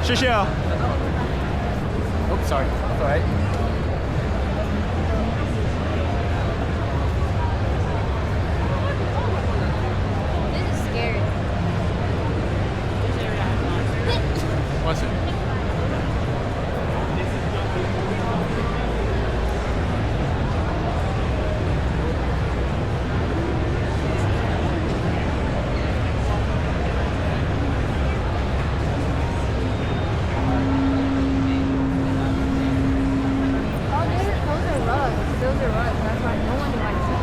谢谢哦。Oops, sorry. All right. This is scary. What's it? Those are rugs. That's why no one likes it.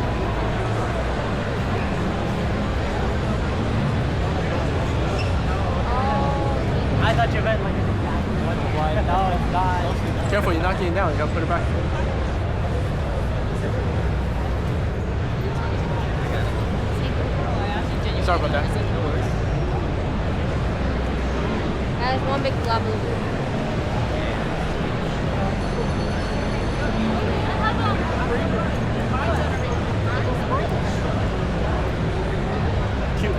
I thought you meant like no, it's not. Careful, you're knocking it down. You gotta put it back. Sorry about that. That is one big lava. Cute.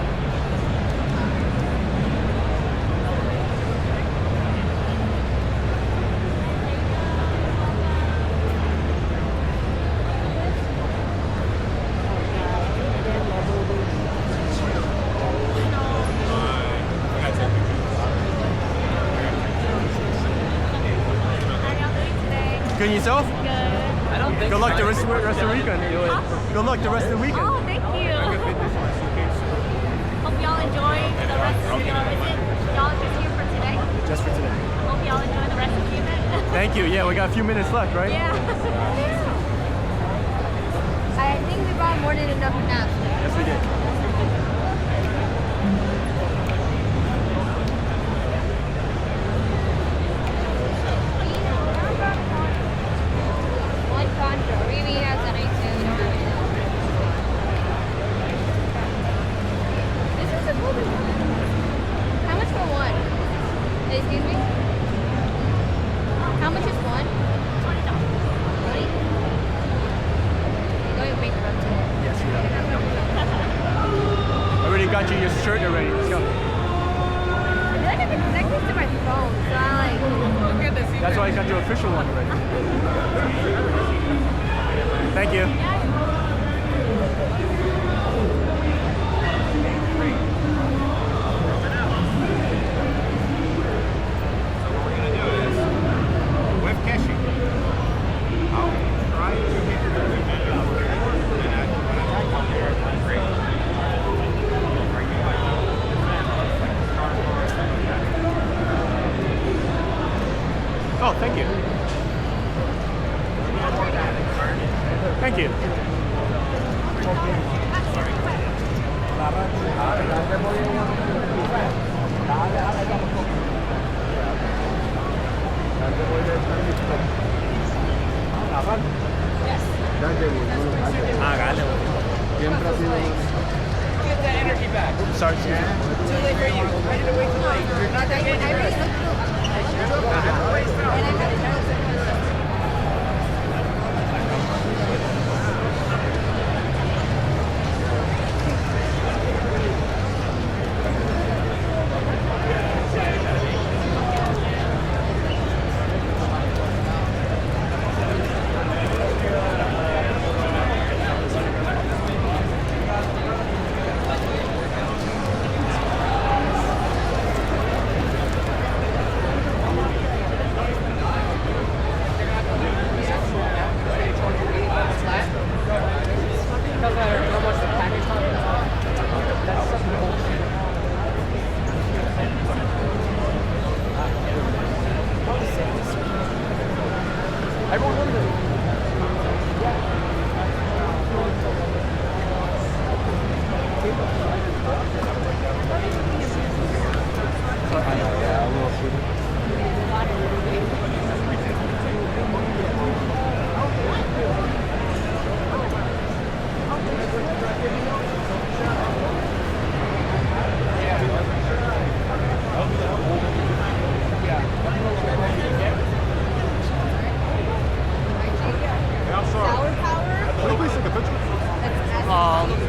Good yourself? Good. I don't think Good luck the rest of the weekend. Good luck the rest of the weekend. Oh, thank you. Hope y'all enjoy the rest of your visit. Y'all just here for today. Just for today. Hope y'all enjoy the rest of the event. Thank you. Yeah, we got a few minutes left, right? Yeah. I think we brought more than enough naps. Yes, we did. One contra. Maybe he has an A2. We don't have it. This is a good one. How much for one? Excuse me? How much is one? $20. Really? You're going bankrupt today. Yes, we are. I already got you your shirt already. Let's go. I feel like I've been connected to my phone, so I like... That's why I got your official one already. Thank you. With caching. I'll try to get your Oh, thank you. Thank you. Siempre ha sido. Get that energy back. Sorry. Too late for you. Ready to wait too late. You're not that good. I really looked through... And I had a note.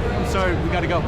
I'm sorry, we gotta go.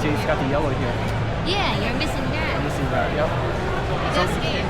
see it's got the yellow here. Yeah, you're missing I'm that. missing that. Yep. Just scan.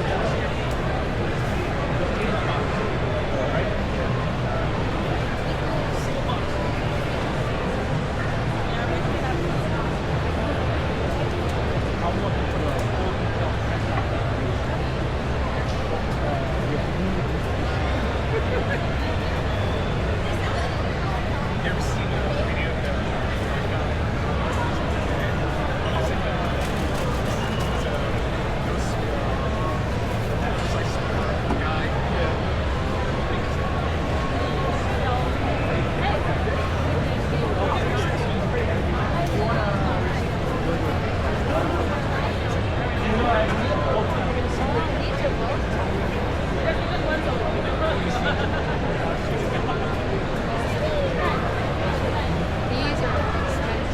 These are expensive.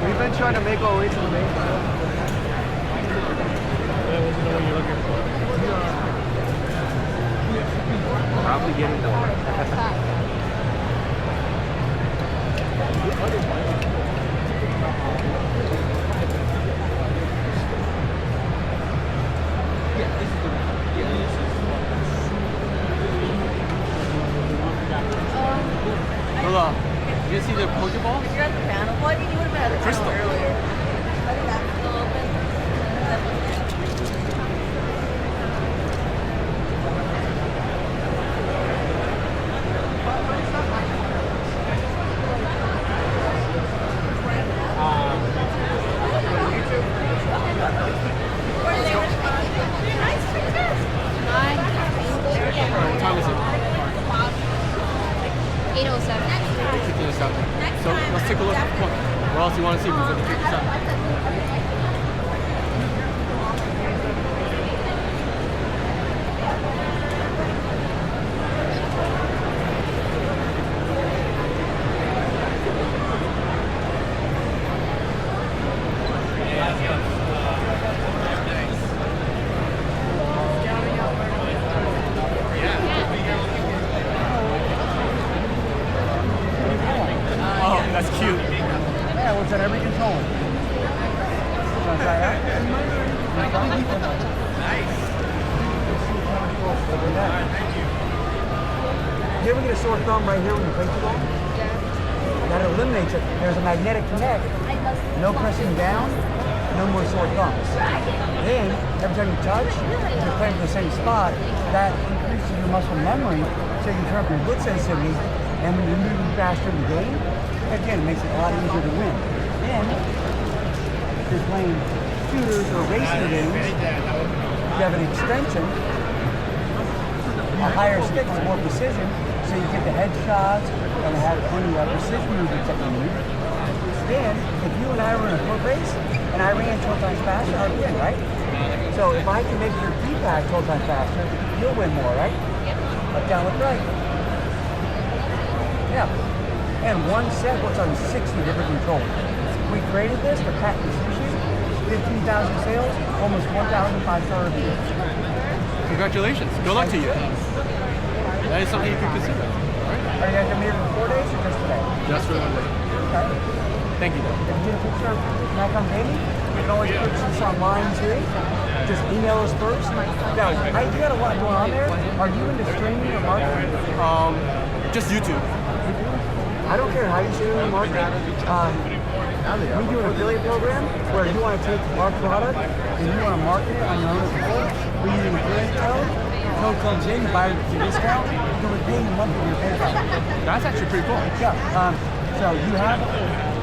We've been trying to make our way to the main. Probably getting more. Lola, you see the Pokeball? You're at the panel. Well, I mean, you would have been at the Crystal. panel earlier. I think that's still open. What time is it? 807. Kicking us out. So let's take a look. Come on. What else do you want to see before they kick us out? Oh, that's cute. Yeah, what's on every controller? Want to try that? Nice. You ever get a sore thumb right here when you play too long? That eliminates it. There's a magnetic connect. No pressing down, no more sore thumbs. Then, every time you touch, you're playing from the same spot. That increases your muscle memory, so you can turn up your foot sensitivity. And when you're moving faster in the game, again, it makes it a lot easier to win. Then, if you're playing shooters or racing games, you have an extension, a higher stick with more precision, so you get the headshots and have plenty of precision movements that you need. Then, if you and I were in a foot race, and I ran 12 times faster, I'd win, right? So if I can make your D-pad 12 times faster, you'll win more, right? Up, down, left, right. Yeah. And one set works on 60 different controllers. We created this for patent sushi, 15,000 sales, almost 1,000 5-star reviews. Congratulations. Good luck to you. That is something you could consider. Are you guys gonna be here for 4 days or just today? Just for 1 day. Okay. Thank you, though. If you get a picture of Mac on Baby, you can always purchase this online too. Just email us first. Now, you got a lot going on there. Are you into streaming or marketing? Just YouTube. I don't care how you stream or market. We do an affiliate program where you want to take our product and you want to market it on your own account. We use an affiliate code. The code comes in, you buy it at a discount, then we pay you monthly on your PayPal. That's actually pretty cool. Yeah. So you have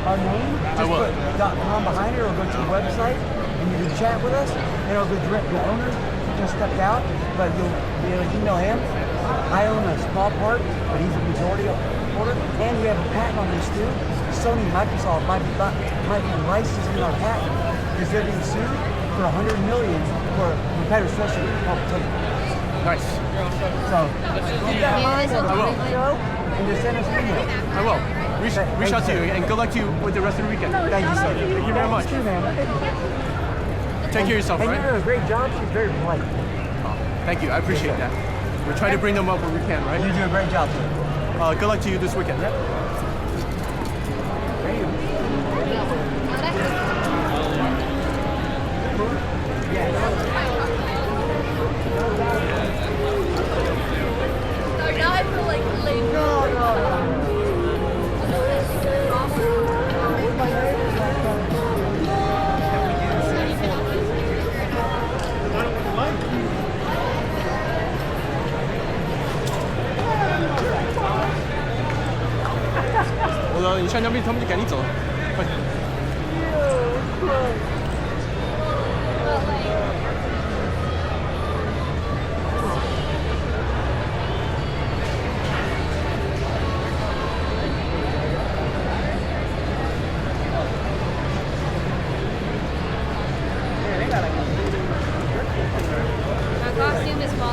our name. I will. Just put .com behind it or go to the website and you can chat with us and it'll go direct. The owner just stepped out, but you'll be able to email him. I own a small part, but he's a majority holder. And we have a patent on this too. Sony and Microsoft might be licensing our patent because they're being sued for $100 million for competitor social competition. Nice. So keep that in mind. I will. And just send us an email. I will. Reach out to you and good luck to you with the rest of the weekend. Thank you, sir. Thank you very much. Too, man. Take care of yourself, And right? you're doing a great job. She's very polite. Oh, thank you. I appreciate that. We're trying to bring them up when we can, right? You do a great job, sir. Good luck to you this weekend. Yep. There you go. So now I feel like late.你上张币，他们就赶紧走了，快点。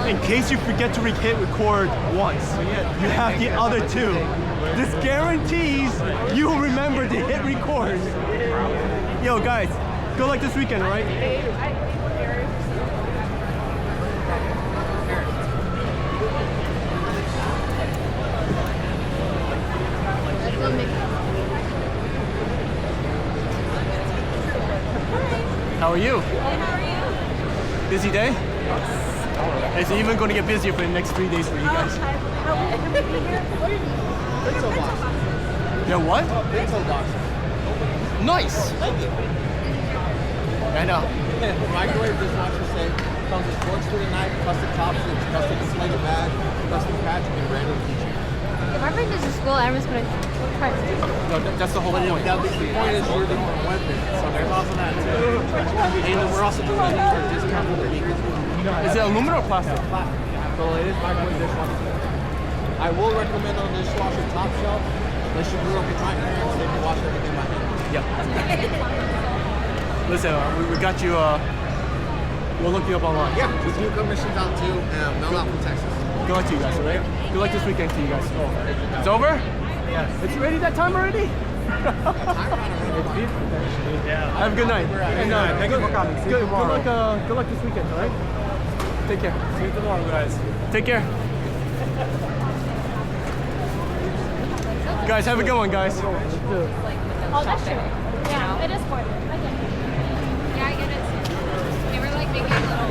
In case you forget to hit record once, you have the other two. This guarantees you will remember to hit record. Yo, guys, good luck this weekend, all right? How are you? How are you? Busy day? It's even going to get busier for the next 3 days for you guys. Yeah, what? Nice. I know. Microwave dishwasher safe. Comes with sports food and knife, custom chopsticks, custom insulated bag, custom patch, and random keychain. If I bring this to school, everyone's gonna try to do it. No, that's the whole point. Now, the point is you're the weapon, so there's also that too. And then we're also doing it for a discount for the leaguers. Is it aluminum or plastic? So it is microwave dishwasher. I will recommend on dishwasher top shelf, unless you grew up with my parents, they can wash everything by hand. Yep. Listen, we got you. We'll look you up online. Yeah, we do commissions out too, mail out from Texas. Good luck to you guys, all right? Good luck this weekend to you guys. It's over? Yes. It's ready that time already? Have a good night. And, Thank you for coming. See you tomorrow. Good luck this weekend, all right? Take care. See you tomorrow, guys. Take care. Guys, have a good one, guys. Oh, that's true. Yeah, it is important. I get it. Yeah, I get it. They were like making a little.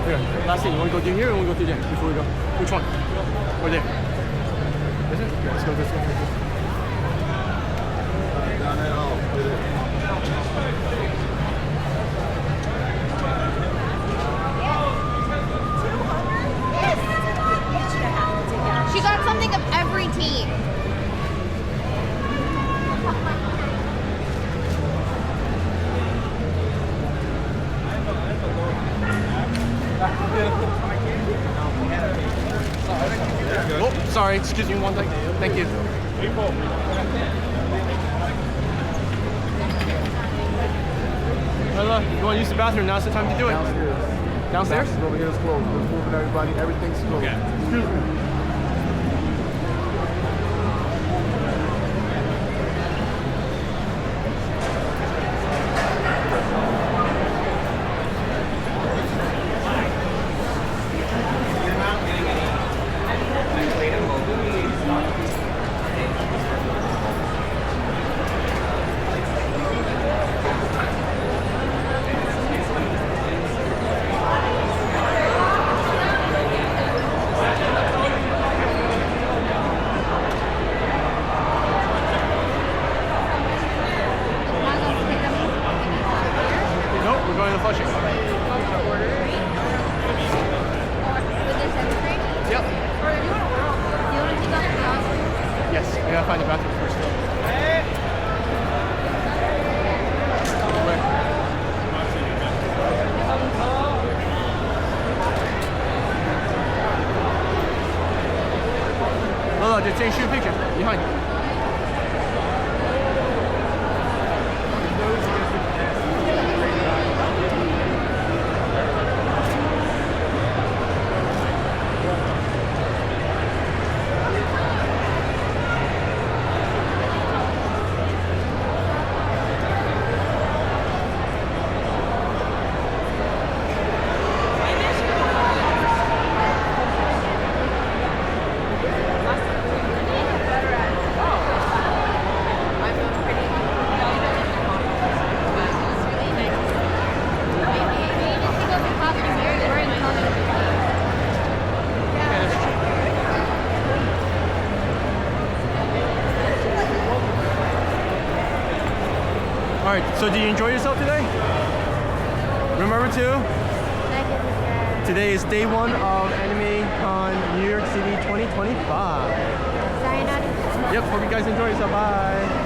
Here, last thing, you want to go through here or want to go through there before we go? Which one? Or there? Is it? Yeah, let's go this way. She got something of every team. Oh, sorry, excuse me one thing. Thank you. Hello, you want to use the bathroom? Now's the time to do it. Downstairs? Over here is closed. We're moving everybody. Everything's closed. Excuse me. With this everything? Yep. Do you want to take off the bathroom? Yes, we gotta find the bathroom first. Oh, they're taking shoot a picture behind. Alright, so did you enjoy yourself today? Remember to? Today is day one of Anime Con New York City 2025. Yep, hope you guys enjoy yourself. Bye.